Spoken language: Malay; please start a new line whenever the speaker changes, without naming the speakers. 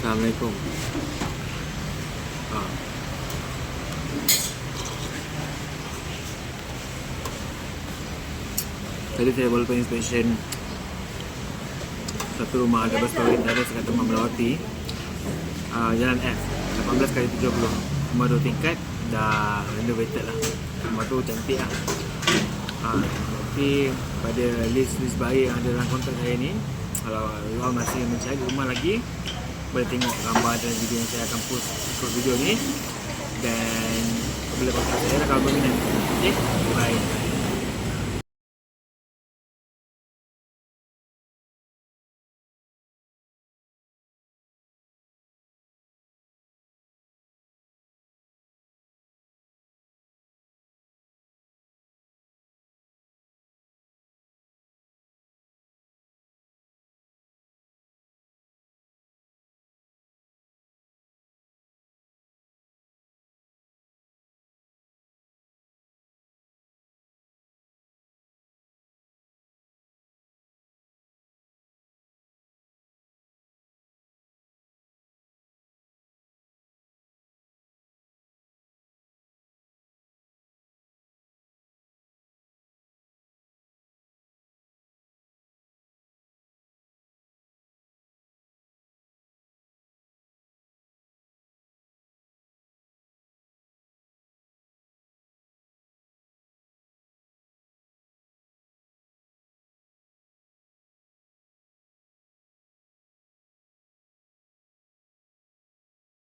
Assalamualaikum. Ha. Tadi saya walaupun inspection satu rumah double story terhadap sekata rumah melawati Jalan F 18x70, rumah 2 tingkat, dah renovated lah. Rumah tu cantik lah. Tapi pada list buyer yang ada dalam kontak saya ni, kalau orang masih mencari rumah lagi, boleh tengok gambar dan video yang saya akan post ikut video ni. Dan boleh kontak saya lah kalau berminat. Okay, bye.